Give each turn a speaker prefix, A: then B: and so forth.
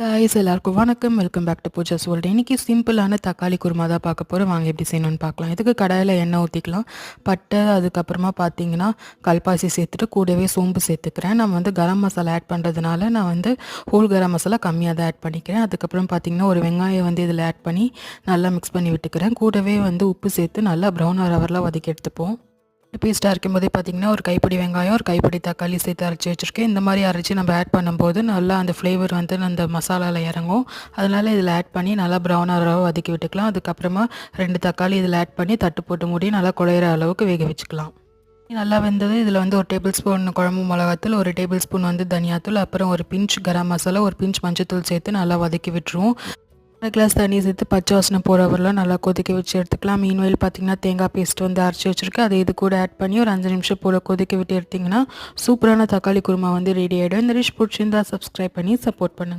A: Guys எல்லாருக்கும் வணக்கம். Welcome back to Pooja's world. இன்னைக்கு சிம்பிளான தக்காளி குருமா தான் பார்க்க போகிறோம். வாங்க எப்படி செய்யணும்னு பார்க்கலாம். இதுக்கு கடாயில் எண்ணெய் ஊற்றிக்கலாம். பட்டை, அதுக்கப்புறமா பார்த்தீங்கன்னா கல்பாசி சேர்த்துட்டு கூடவே சோம்பு சேர்த்துக்கிறேன். நம்ம வந்து கரம் மசாலா ஆட் பண்ணுறதுனால நான் வந்து ஹோல் கரம் மசாலா கம்மியாக தான் ஆட் பண்ணிக்கிறேன். அதுக்கப்புறம் பார்த்தீங்கன்னா ஒரு வெங்காயம் வந்து இதில் ஆட் பண்ணி நல்லா மிக்ஸ் பண்ணி விட்டுக்கிறேன். கூடவே வந்து உப்பு சேர்த்து நல்லா ப்ரௌன் ஆகிற வரலாம் வதக்கி எடுத்துப்போம். பேஸ்ட்டாக இருக்கும்போதே பார்த்திங்கன்னா ஒரு கைப்பிடி வெங்காயம், ஒரு கைப்பிடி தக்காளி சேர்த்து அரைச்சி வச்சுருக்கேன். இந்த மாதிரி அரைச்சி நம்ம ஆட் பண்ணும்போது நல்லா அந்த ஃப்ளேவர் வந்து அந்த மசாலாவில் இறங்கும். அதனால் இதில் ஆட் பண்ணி நல்லா ப்ரௌனாக வதக்கி விட்டுக்கலாம். அதுக்கப்புறமா 2 தக்காளி இதில் ஆட் பண்ணி தட்டு போட்டு மூடி நல்லா குழையிற அளவுக்கு வேக வச்சுக்கலாம். நல்லா வெந்தது. இதில் வந்து 1 டேபிள் ஸ்பூன் குழம்பு மிளகாத்தூள், 1 டேபிள் ஸ்பூன் வந்து தனியாத்தூள், அப்புறம் ஒரு பிஞ்ச் கரம் மசாலா, ஒரு பிஞ்ச் மஞ்சத்தூள் சேர்த்து நல்லா வதக்கி விட்டுருவோம். 1 கிளாஸ் தண்ணி சேர்த்து பச்சை வாசனை போகிற வரலாம் நல்லா கொதிக்க வச்சு எடுத்துக்கலாம். மீன்வெயில் பார்த்திங்கன்னா தேங்காய் பேஸ்ட் வந்து அரைச்சி வச்சுருக்கேன். அதை இது கூட ஆட் பண்ணி ஒரு 5 நிமிஷம் போல் கொதிக்க விட்டு எடுத்திங்கன்னா சூப்பரான தக்காளி குருமா வந்து ரெடி ஆகிடும். இந்த டிஷ் பிடிச்சிருந்தா சப்ஸ்கிரைப் பண்ணி சப்போர்ட் பண்ணுங்கள்.